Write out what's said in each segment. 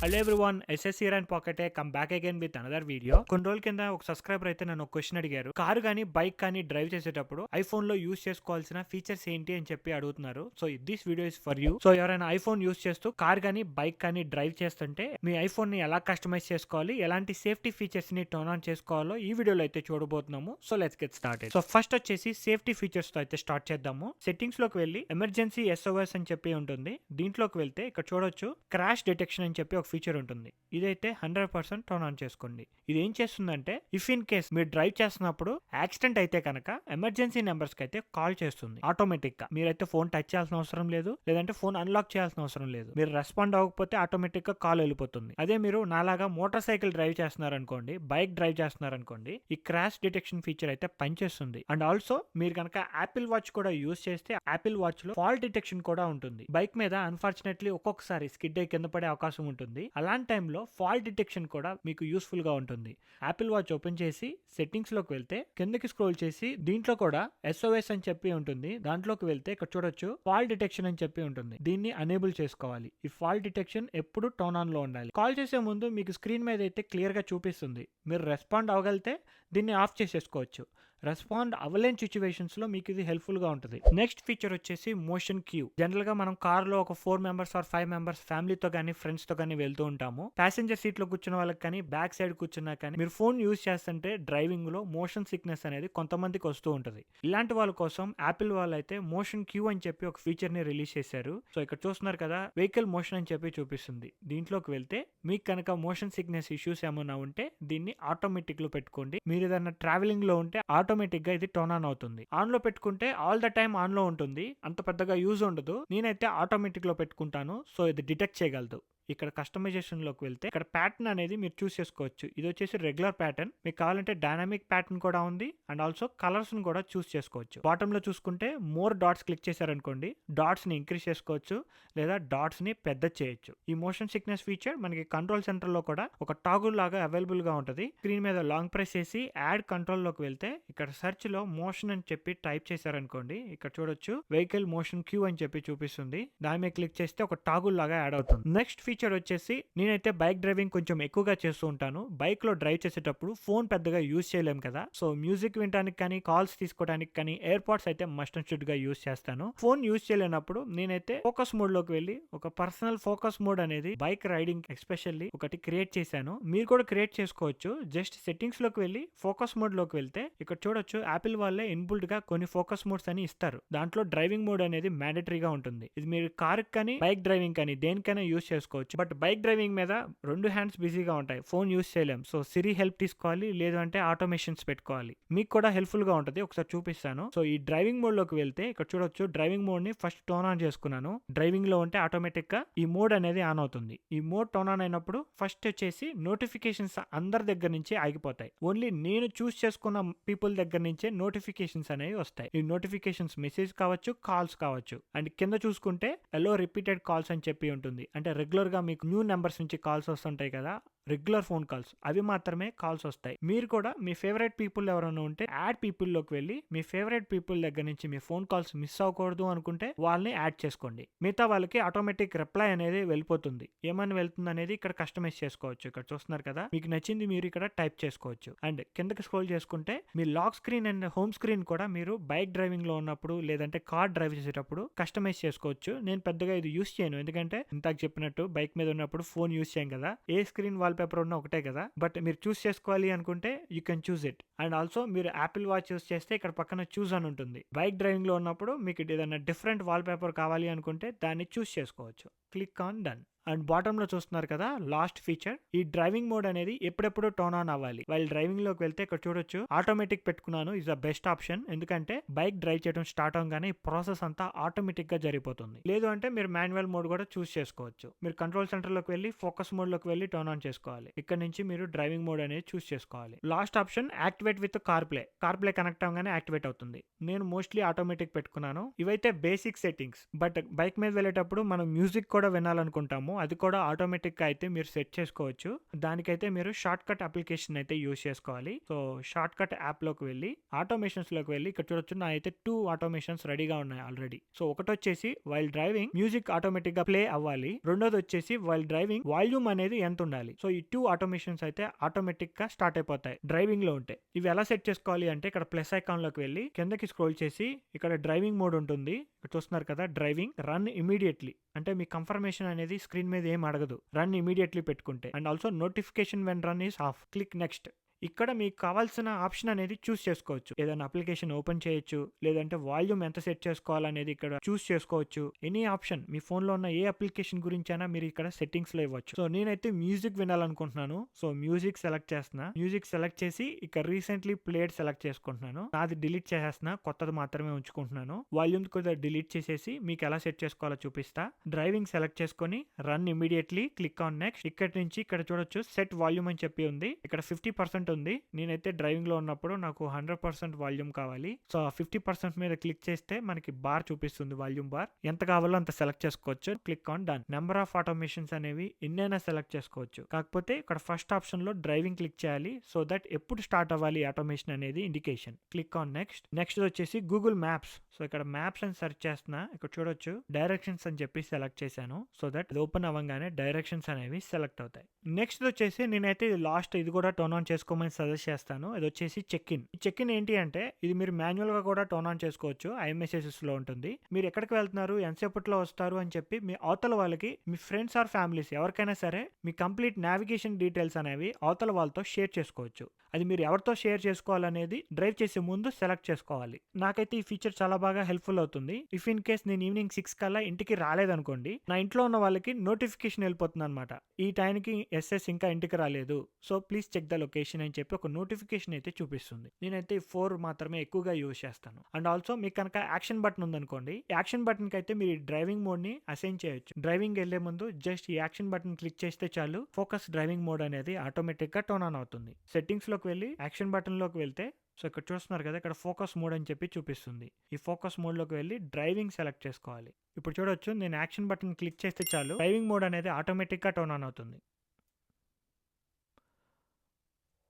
Hello everyone, SS here and పాకెటే come back again with another video. కొన్ని రోజుల కింద ఒక సబ్స్క్రైబర్ అయితే నన్ను ఒక క్వశ్చన్ అడిగారు. కారు కానీ బైక్ కానీ డ్రైవ్ చేసేటప్పుడు ఐఫోన్ లో యూస్ చేసుకోవాల్సిన ఫీచర్స్ ఏంటి అని చెప్పి అడుగుతున్నారు. So this video is for you. So ఎవరైనా ఐఫోన్ యూస్ చేస్తూ కార్ కానీ బైక్ కానీ డ్రైవ్ చేస్తుంటే మీ ఐఫోన్ ని ఎలా కస్టమైజ్ చేసుకోవాలి, ఎలాంటి సేఫ్టీ ఫీచర్స్ ని టర్న్ ఆన్ చేసుకోవాలో ఈ వీడియోలో అయితే చూడబోతున్నాము. So let's get started. So first వచ్చేసి సేఫ్టీ ఫీచర్స్ తో అయితే స్టార్ట్ చేద్దాము. సెట్టింగ్స్ లోకి వెళ్ళి ఎమర్జెన్సీ SOS అని చెప్పి ఉంటుంది. దీంట్లోకి వెళ్తే ఇక్కడ చూడొచ్చు క్రాష్ డిటెక్షన్ అని చెప్పి ఒక ఫీచర్ ఉంటుంది. ఇదైతే 100% టర్న్ ఆన్ చేసుకోండి. ఇది ఏం చేస్తుందంటే ఇఫ్ ఇన్ కేస్ మీరు డ్రైవ్ చేస్తున్నప్పుడు యాక్సిడెంట్ అయితే కనుక ఎమర్జెన్సీ నెంబర్స్ కి అయితే కాల్ చేస్తుంది ఆటోమేటిక్ గా. మీరైతే ఫోన్ టచ్ చేయాల్సిన అవసరం లేదు, లేదంటే ఫోన్ అన్లాక్ చేయాల్సిన అవసరం లేదు. మీరు రెస్పాండ్ అవ్వకపోతే ఆటోమేటిక్ గా కాల్ వెళ్ళిపోతుంది. అదే మీరు నాలాగా మోటార్ సైకిల్ డ్రైవ్ చేస్తున్నారు అనుకోండి, బైక్ డ్రైవ్ చేస్తున్నారు అనుకోండి, ఈ క్రాష్ డిటెక్షన్ ఫీచర్ అయితే పనిచేస్తుంది. అండ్ ఆల్సో మీరు కనుక యాపిల్ వాచ్ కూడా యూస్ చేస్తే యాపిల్ వాచ్ లో ఫాల్ డిటెక్షన్ కూడా ఉంటుంది. బైక్ మీద అన్ఫార్చునేట్లీ ఒక్కొక్కసారి స్కిడ్ అయి కింద పడే అవకాశం ఉంటుంది. అలాంటి టైంలో ఫాల్ డిటెక్షన్ కూడా మీకు యూస్ఫుల్ గా ఉంటుంది. యాపిల్ వాచ్ ఓపెన్ చేసి సెట్టింగ్స్ లోకి వెళ్తే కిందకి స్క్రోల్ చేసి దీంట్లో కూడా SOS అని చెప్పి ఉంటుంది. దాంట్లోకి వెళ్తే ఇక్కడ చూడొచ్చు ఫాల్ డిటెక్షన్ అని చెప్పి ఉంటుంది. దీన్ని అనేబుల్ చేసుకోవాలి. ఈ ఫాల్ డిటెక్షన్ ఎప్పుడు టర్న్ ఆన్ లో ఉండాలి. కాల్ చేసే ముందు మీకు స్క్రీన్ మీద అయితే క్లియర్ గా చూపిస్తుంది. మీరు రెస్పాండ్ అవ్వగలిగితే దీన్ని ఆఫ్ చేసేసుకోవచ్చు. రెస్పాండ్ అవ్వలేని సిచ్యువేషన్స్ లో మీకు ఇది హెల్ప్ఫుల్ గా ఉంటుంది. నెక్స్ట్ ఫీచర్ వచ్చేసి మోషన్ క్యూ. జనరల్ గా మనం కార్ లో ఒక 4 మెంబర్స్ ఆర్ 5 మెంబర్స్ ఫ్యామిలీతో కానీ ఫ్రెండ్స్ తో కానీ వెళ్తూ ఉంటాము. ప్యాసింజర్ సీట్ లో కూర్చున్న వాళ్ళకి కానీ బ్యాక్ సైడ్ కూర్చున్నా కానీ మీరు ఫోన్ యూజ్ చేస్తుంటే డ్రైవింగ్ లో మోషన్ సిక్నెస్ అనేది కొంతమందికి వస్తూ ఉంటుంది. ఇలాంటి వాళ్ళ కోసం యాపిల్ వాళ్ళు అయితే మోషన్ క్యూ అని చెప్పి ఒక ఫీచర్ ని రిలీజ్ చేశారు. సో ఇక్కడ చూస్తున్నారు కదా, వెహికల్ మోషన్ అని చెప్పి చూపిస్తుంది. దీంట్లోకి వెళ్తే మీకు కనుక మోషన్ సిక్నెస్ ఇష్యూస్ ఏమైనా ఉంటే దీన్ని ఆటోమేటిక్ లో పెట్టుకోండి. మీరు ఏదైనా ట్రావెలింగ్ లో ఉంటే ఆటోమేటిక్ గా ఇది టర్న్ ఆన్ అవుతుంది. ఆన్ లో పెట్టుకుంటే ఆల్ ద టైమ్ ఆన్ లో ఉంటుంది. అంత పెద్దగా యూజ్ ఉండదు. నేనైతే ఆటోమేటిక్ లో పెట్టుకుంటాను. సో ఇది డిటెక్ట్ చేయగలదు. ఇక్కడ కస్టమైజేషన్ లోకి వెళ్తే ఇక్కడ ప్యాటర్న్ అనేది మీరు చూస్ చేసుకోవచ్చు. ఇది వచ్చేసి రెగ్యులర్ ప్యాటర్న్. మీకు కావాలంటే డైనామిక్ ప్యాటర్న్ కూడా ఉంది. అండ్ ఆల్సో కలర్స్ ను కూడా చూస్ చేసుకోవచ్చు. బాటమ్ లో చూసుకుంటే మోర్ డాట్స్ క్లిక్ చేశారనుకోండి, డాట్స్ ని ఇంక్రీజ్ చేసుకోవచ్చు లేదా డాట్స్ ని పెద్ద చేయొచ్చు. ఈ మోషన్ సిక్నెస్ ఫీచర్ మనకి కంట్రోల్ సెంటర్ లో కూడా ఒక టాగుల్ లాగా అవైలబుల్ గా ఉంటుంది. స్క్రీన్ మీద లాంగ్ ప్రెస్ చేసి యాడ్ కంట్రోల్ లోకి వెళ్తే ఇక్కడ సెర్చ్ లో మోషన్ అని చెప్పి టైప్ చేశారనుకోండి, ఇక్కడ చూడొచ్చు వెహికల్ మోషన్ క్యూ అని చెప్పి చూపిస్తుంది. దాని మీద క్లిక్ చేస్తే ఒక టాగుల్ లాగా యాడ్ అవుతుంది. నెక్స్ట్ ఫీచర్ వచ్చేసి నేనైతే బైక్ డ్రైవింగ్ కొంచెం ఎక్కువగా చేస్తూ ఉంటాను. బైక్ లో డ్రైవ్ చేసేటప్పుడు ఫోన్ పెద్దగా యూజ్ చేయలేం కదా. సో మ్యూజిక్ వినడానికి కానీ కాల్స్ తీసుకోవడానికి కానీ ఎయిర్ పాడ్స్ అయితే మస్ట్ అండ్ షుడ్ గా యూజ్ చేస్తాను. ఫోన్ యూజ్ చేయలేనప్పుడు నేనైతే ఫోకస్ మోడ్ లోకి వెళ్ళి ఒక పర్సనల్ ఫోకస్ మోడ్ అనేది బైక్ రైడింగ్ ఎస్పెషల్లీ ఒకటి క్రియేట్ చేశాను. మీరు కూడా క్రియేట్ చేసుకోవచ్చు. జస్ట్ సెట్టింగ్స్ లోకి వెళ్ళి ఫోకస్ మోడ్ లోకి వెళ్తే ఇక్కడ చూడొచ్చు యాపిల్ వాళ్ళే ఇన్బుల్ట్ గా కొన్ని ఫోకస్ మోడ్స్ అని ఇస్తారు. దాంట్లో డ్రైవింగ్ మోడ్ అనేది మ్యాండేటరీగా ఉంటుంది. ఇది మీరు కార్ కానీ బైక్ డ్రైవింగ్ కానీ దేనికైనా యూజ్ చేసుకోవచ్చు. బట్ బైక్ డ్రైవింగ్ మీద 2 హ్యాండ్స్ బిజీగా ఉంటాయి, ఫోన్ యూజ్ చేయలేం. సో సిరి హెల్ప్ తీసుకోవాలి, లేదు అంటే ఆటోమేషన్స్ పెట్టుకోవాలి. మీకు కూడా హెల్ప్ఫుల్ గా ఉంటుంది. ఒకసారి చూపిస్తాను. సో ఈ డ్రైవింగ్ మోడ్ లోకి వెళ్తే ఇక్కడ చూడొచ్చు డ్రైవింగ్ మోడ్ ని ఫస్ట్ టర్న్ ఆన్ చేసుకున్నాను. డ్రైవింగ్ లో ఉంటే ఆటోమేటిక్ గా ఈ మోడ్ అనేది ఆన్ అవుతుంది. ఈ మోడ్ టర్న్ ఆన్ అయినప్పుడు ఫస్ట్ వచ్చేసి నోటిఫికేషన్స్ అందరి దగ్గర నుంచి ఆగిపోతాయి. ఓన్లీ నేను చూస్ చేసుకున్న పీపుల్ దగ్గర నుంచే నోటిఫికేషన్స్ అనేవి వస్తాయి. ఈ నోటిఫికేషన్స్ మెసేజ్ కావచ్చు, కాల్స్ కావచ్చు. అండ్ కింద చూసుకుంటే ఎల్లో రిపీటెడ్ కాల్స్ అని చెప్పి ఉంటుంది. అంటే రెగ్యులర్ గా మీకు న్యూ నెంబర్స్ నుంచి కాల్స్ వస్తుంటాయి కదా, రెగ్యులర్ ఫోన్ కాల్స్, అవి మాత్రమే కాల్స్ వస్తాయి. మీరు కూడా మీ ఫేవరెట్ పీపుల్ ఎవరైనా ఉంటే యాడ్ పీపుల్ లోకి వెళ్ళి మీ ఫేవరెట్ పీపుల్ దగ్గర నుంచి మీ ఫోన్ కాల్స్ మిస్ అవ్వకూడదు అనుకుంటే వాళ్ళని యాడ్ చేసుకోండి. మిగతా వాళ్ళకి ఆటోమేటిక్ రిప్లై అనేది వెళ్ళిపోతుంది. ఏమని వెళ్తుంది అనేది ఇక్కడ కస్టమైజ్ చేసుకోవచ్చు. ఇక్కడ చూస్తున్నారు కదా, మీకు నచ్చింది మీరు ఇక్కడ టైప్ చేసుకోవచ్చు. అండ్ కిందకి స్క్రోల్ చేసుకుంటే మీ lock screen and home screen కూడా మీరు బైక్ డ్రైవింగ్ లో ఉన్నప్పుడు లేదంటే కార్ డ్రైవ్ చేసేటప్పుడు కస్టమైజ్ చేసుకోవచ్చు. నేను పెద్దగా ఇది యూస్ చేయను, ఎందుకంటే ఇందాక చెప్పినట్టు బైక్ మీద ఉన్నప్పుడు ఫోన్ యూస్ చేయం కదా. ఏ స్క్రీన్ వాల్ పేపర్ ఉన్న ఒకటే కదా. బట్ మీరు చూస్ చేసుకోవాలి అనుకుంటే you can choose it. And also మీరు యాపిల్ వాచ్ యూస్ చేస్తే ఇక్కడ పక్కన చూస్ అని ఉంటుంది. బైక్ డ్రైవింగ్ లో ఉన్నప్పుడు మీకు ఏదైనా డిఫరెంట్ వాల్ పేపర్ కావాలి అనుకుంటే దాన్ని చూస్ చేసుకోవచ్చు. Click on done. And bottom లో చూస్తున్నారు కదా, లాస్ట్ ఫీచర్ ఈ డ్రైవింగ్ మోడ్ అనేది ఎప్పుడెప్పుడు టర్న్ ఆన్ అవ్వాలి. వైల్ డ్రైవింగ్ లోకి వెళ్తే ఇక్కడ చూడొచ్చు ఆటోమేటిక్ పెట్టుకున్నాను. Is the best option. ఎందుకంటే బైక్ డ్రైవ్ చేయడం స్టార్ట్ అవగానే ఈ ప్రాసెస్ అంతా ఆటోమేటిక్ గా జరిగిపోతుంది. లేదు అంటే మీరు మాన్యువల్ మోడ్ కూడా చూస్ చేసుకోవచ్చు. మీరు కంట్రోల్ సెంటర్ లోకి వెళ్ళి ఫోకస్ మోడ్ లోకి వెళ్ళి టర్న్ ఆన్ చేసుకోవాలి. ఇక్కడ నుంచి మీరు డ్రైవింగ్ మోడ్ అనేది చూస్ చేసుకోవాలి. Last option activate with car play. Car play connect అవగానే యాక్టివేట్ అవుతుంది. నేను మోస్ట్లీ ఆటోమేటిక్ పెట్టుకున్నాను. ఇవైతే బేసిక్ సెట్టింగ్స్. బట్ బైక్ మీద వెళ్ళేటప్పుడు మనం మ్యూజిక్ కూడా వినాలనుకుంటాము. అది కూడా ఆటోమేటిక్గా అయితే మీరు సెట్ చేసుకోవచ్చు. దానికైతే మీరు షార్ట్ కట్ అప్లికేషన్ అయితే యూజ్ చేసుకోవాలి. సో షార్ట్ కట్ యాప్లోకి వెళ్ళి ఆటోమేషన్స్లోకి వెళ్ళి ఇక్కడ చూడొచ్చు, నా అయితే 2 ఆటోమేషన్స్ రెడీగా ఉన్నాయి ఆల్రెడీ. సో ఒకటి వచ్చేసి వైల్ డ్రైవింగ్ మ్యూజిక్ ఆటోమేటిక్గా ప్లే అవ్వాలి, రెండోది వచ్చేసి వైల్ డ్రైవింగ్ వాల్యూమ్ అనేది ఎంత ఉండాలి. సో ఈ 2 ఆటోమేషన్స్ అయితే ఆటోమేటిక్గా స్టార్ట్ అయిపోతాయి డ్రైవింగ్ లో ఉంటే. ఇవి ఎలా సెట్ చేసుకోవాలి అంటే ఇక్కడ ప్లస్ ఐకాన్ లోకి వెళ్ళి కిందకి స్క్రోల్ చేసి ఇక్కడ డ్రైవింగ్ మోడ్ ఉంటుంది, ఇక్కడ చూస్తున్నారు కదా డ్రైవింగ్, రన్ ఇమీడియట్లీ అంటే మీ కన్ఫర్మేషన్ అనేది స్క్రీన్ మీద ఏం అడగదు రన్ ఇమీడియట్లీ పెట్టుకుంటే. And also notification when run is of, click next. ఇక్కడ మీకు కావాల్సిన ఆప్షన్ అనేది చూస్ చేసుకోవచ్చు. ఏదైనా అప్లికేషన్ ఓపెన్ చేయొచ్చు, లేదంటే వాల్యూమ్ ఎంత సెట్ చేసుకోవాలనేది ఇక్కడ చూస్ చేసుకోవచ్చు. ఎనీ ఆప్షన్ మీ ఫోన్ లో ఉన్న ఏ అప్లికేషన్ గురించి అయినా మీరు ఇక్కడ సెట్టింగ్స్ లో ఇవ్వచ్చు. సో నేనైతే మ్యూజిక్ వినాలనుకుంటున్నాను, సో మ్యూజిక్ సెలెక్ట్ చేస్తున్నా. మ్యూజిక్ సెలెక్ట్ చేసి ఇక్కడ రీసెంట్లీ ప్లేడ్ సెలెక్ట్ చేసుకుంటున్నాను. నాది డిలీట్ చేసేస్తున్నా, కొత్తది మాత్రమే ఉంచుకుంటున్నాను. వాల్యూమ్ కూడా డిలీట్ చేసేసి మీకు ఎలా సెట్ చేసుకోవాలో చూపిస్తా. డ్రైవింగ్ సెలెక్ట్ చేసుకొని run immediately, click on next. ఇక్కడ నుంచి ఇక్కడ చూడొచ్చు సెట్ వాల్యూమ్ అని చెప్పి ఉంది, ఇక్కడ 50% ఉంది. నేనైతే డ్రైవింగ్ లో ఉన్నప్పుడు నాకు 100% వాల్యూమ్ కావాలి. సో 50% మీద క్లిక్ చేస్తే మనకి బార్ చూపిస్తుంది, వాల్యూమ్ బార్. ఎంత కావాలో అంత సెలెక్ట్ చేసుకోవచ్చు. Click on done. Number of automations అనేవి ఎన్నైనా సెలెక్ట్ చేసుకోవచ్చు. కాకపోతే ఇక్కడ ఫస్ట్ ఆప్షన్ లో డ్రైవింగ్ క్లిక్ చేయాలి, సో దట్ ఎప్పుడు స్టార్ట్ అవ్వాలి ఆటోమేషన్ అనేది indication. Click on next. Next వచ్చేసి గూగుల్ మ్యాప్స్. సో ఇక్కడ మ్యాప్స్ అని సెర్చ్ చేస్తున్నా, ఇక్కడ చూడొచ్చు డైరెక్షన్స్ అని చెప్పి సెలెక్ట్ చేశాను. సో దట్ ఇది ఓపెన్ అవ్వగానే డైరెక్షన్స్ అనేవి సెలెక్ట్ అవుతాయి. నెక్స్ట్ వచ్చేసి నేనైతే లాస్ట్ ఇది కూడా టర్న్ ఆన్ చేసుకోమని సజెస్ట్ చేస్తాను. ఇది వచ్చేసి చెక్ ఇన్. చెక్ ఇన్ ఏంటి అంటే ఇది మీరు మాన్యువల్ గా కూడా టర్న్ ఆన్ చేసుకోవచ్చు, iMessages లో ఉంటుంది. మీరు ఎక్కడికి వెళ్తున్నారు, ఎంతసేపట్లో వస్తారు అని చెప్పి మీ అవతల వాళ్ళకి, మీ ఫ్రెండ్స్ ఆర్ ఫ్యామిలీస్ ఎవరికైనా సరే మీ కంప్లీట్ నావిగేషన్ డీటెయిల్స్ అనేవి అవతల వాళ్ళతో షేర్ చేసుకోవచ్చు. అది మీరు ఎవరితో షేర్ చేసుకోవాలనేది డ్రైవ్ చేసే ముందు సెలెక్ట్ చేసుకోవాలి. నాకైతే ఈ ఫీచర్ చాలా బాగా హెల్ప్ఫుల్ అవుతుంది. ఇఫ్ ఇన్ కేస్ నేను ఈవినింగ్ 6 కల్లా ఇంటికి రాలేదనుకోండి, నా ఇంట్లో ఉన్న వాళ్ళకి నోటిఫికేషన్ వెళ్ళిపోతుంది అనమాట, ఈ టైంకి ఎస్ఎస్ ఇంకా ఇంటికి రాలేదు, so please check the location అని చెప్పి ఒక నోటిఫికేషన్ అయితే చూపిస్తుంది. నేనైతే 4 మాత్రమే ఎక్కువగా యూజ్ చేస్తాను. అండ్ ఆల్సో మీకు కనుక యాక్షన్ బటన్ ఉందనుకోండి, యాక్షన్ బటన్ కి అయితే మీరు డ్రైవింగ్ మోడ్ ని అసైన్ చేయొచ్చు. డ్రైవింగ్ వెళ్లే ముందు జస్ట్ ఈ యాక్షన్ బటన్ క్లిక్ చేస్తే చాలు, ఫోకస్ డ్రైవింగ్ మోడ్ అనేది ఆటోమేటిక్ గా టర్న్ ఆన్ అవుతుంది. సెట్టింగ్స్ లోకి వెళ్ళి యాక్షన్ బటన్ లోకి వెళ్తే, సో ఇక్కడ చూస్తున్నారు కదా ఇక్కడ ఫోకస్ మోడ్ అని చెప్పి చూపిస్తుంది. ఈ ఫోకస్ మోడ్ లోకి వెళ్ళి డ్రైవింగ్ సెలెక్ట్ చేసుకోవాలి. ఇప్పుడు చూడొచ్చు నేను యాక్షన్ బటన్ క్లిక్ చేస్తే చాలు డ్రైవింగ్ మోడ్ అనేది ఆటోమేటిక్ గా టర్న్ ఆన్ అవుతుంది.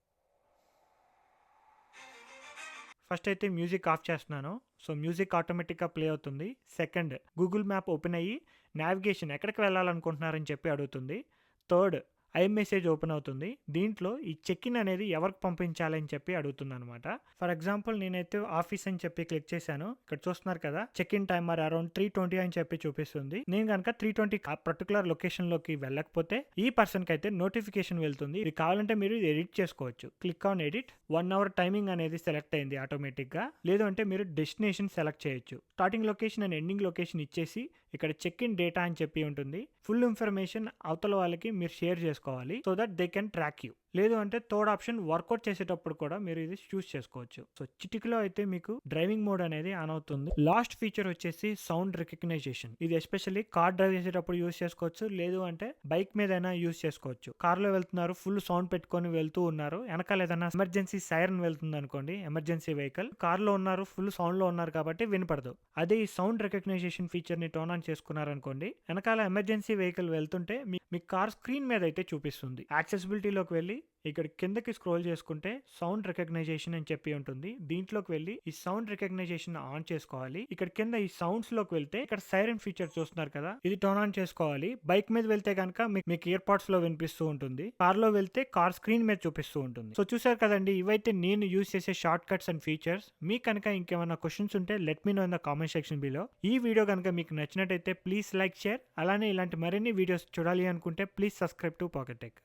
ఫస్ట్ అయితే మ్యూజిక్ ఆఫ్ చేస్తున్నాను, సో మ్యూజిక్ ఆటోమేటిక్గా ప్లే అవుతుంది. సెకండ్, గూగుల్ మ్యాప్ ఓపెన్ అయ్యి నావిగేషన్ ఎక్కడికి వెళ్ళాలనుకుంటున్నారని చెప్పి అడుగుతుంది. థర్డ్, iMessage ఓపెన్ అవుతుంది. దీంట్లో ఈ చెక్ ఇన్ అనేది ఎవరికి పంపించాలని చెప్పి అడుగుతుంది అనమాట. ఫర్ ఎగ్జాంపుల్ నేనైతే ఆఫీస్ అని చెప్పి క్లిక్ చేశాను, ఇక్కడ చూస్తున్నారు కదా చెక్ ఇన్ టైమర్ అరౌండ్ 3:20 అని చెప్పి చూపిస్తుంది. నేను కనుక 3:20 ఆ పర్టికులర్ లొకేషన్ లోకి వెళ్ళకపోతే ఈ పర్సన్ కి అయితే నోటిఫికేషన్ వెళ్తుంది. ఇది కావాలంటే మీరు ఎడిట్ చేసుకోవచ్చు. Click on edit. 1 hour timing అనేది సెలెక్ట్ అయింది ఆటోమేటిక్ గా. లేదు అంటే మీరు డెస్టినేషన్ సెలెక్ట్ చేయొచ్చు. Starting location and ending location ఇచ్చేసి ఇక్కడ చెక్ ఇన్ డేటా అని చెప్పి ఉంటుంది. ఫుల్ ఇన్ఫర్మేషన్ అవతల వాళ్ళకి మీరు షేర్ చేసుకోవాలి, so that they can track you. లేదు అంటే థర్డ్ ఆప్షన్ వర్కౌట్ చేసేటప్పుడు కూడా మీరు ఇది చూస్ చేసుకోవచ్చు. సో చిటికలో అయితే మీకు డ్రైవింగ్ మోడ్ అనేది ఆన్ అవుతుంది. లాస్ట్ ఫీచర్ వచ్చేసి సౌండ్ రికగ్నైజేషన్. ఇది ఎస్పెషల్లీ కార్ డ్రైవ్ చేసేటప్పుడు యూస్ చేసుకోవచ్చు, లేదు అంటే బైక్ మీద అయినా యూస్ చేసుకోవచ్చు. కార్ లో వెళ్తున్నారు, ఫుల్ సౌండ్ పెట్టుకొని వెళ్తూ ఉన్నారు, వెనకాల ఏదైనా ఎమర్జెన్సీ సైరన్ వెళ్తుంది అనుకోండి, ఎమర్జెన్సీ వెహికల్, కార్ లో ఉన్నారు, ఫుల్ సౌండ్ లో ఉన్నారు కాబట్టి వినపడదు. అదే ఈ సౌండ్ రికగ్నైజేషన్ ఫీచర్ ని టర్న్ ఆన్ చేసుకున్నారనుకోండి, వెనకాల ఎమర్జెన్సీ వెహికల్ వెళ్తుంటే మీ కార్ స్క్రీన్ మీద అయితే చూపిస్తుంది. యాక్సెసిబిలిటీలోకి వెళ్ళి ఇక్కడ కిందకి స్క్రోల్ చేసుకుంటే సౌండ్ రికగ్నైజేషన్ అని చెప్పి ఉంటుంది. దీంట్లోకి వెళ్ళి ఈ సౌండ్ రికగ్నైజేషన్ ఆన్ చేసుకోవాలి. ఇక్కడ కింద ఈ సౌండ్స్ లోకి వెళ్తే ఇక్కడ సైరన్ ఫీచర్ చూస్తున్నారు కదా, ఇది టర్న్ ఆన్ చేసుకోవాలి. బైక్ మీద వెళ్తే కనుక మీకు ఇయర్ పాడ్స్ లో వినిపిస్తూ ఉంటుంది, కార్ లో వెళ్తే కార్ స్క్రీన్ మీద చూపిస్తూ ఉంటుంది. సో చూసారు కదండి, ఇవైతే నేను యూజ్ చేసే షార్ట్ కట్స్ అండ్ ఫీచర్స్. మీకు కనుక ఇంకేమైనా క్వశ్చన్స్ ఉంటే let me know in the comment section below. ఈ వీడియో కనుక మీకు నచ్చినట్టయితే ప్లీజ్ లైక్, షేర్. అలానే ఇలాంటి మరిన్ని వీడియోస్ చూడాలి అనుకుంటే please subscribe to pocket tech.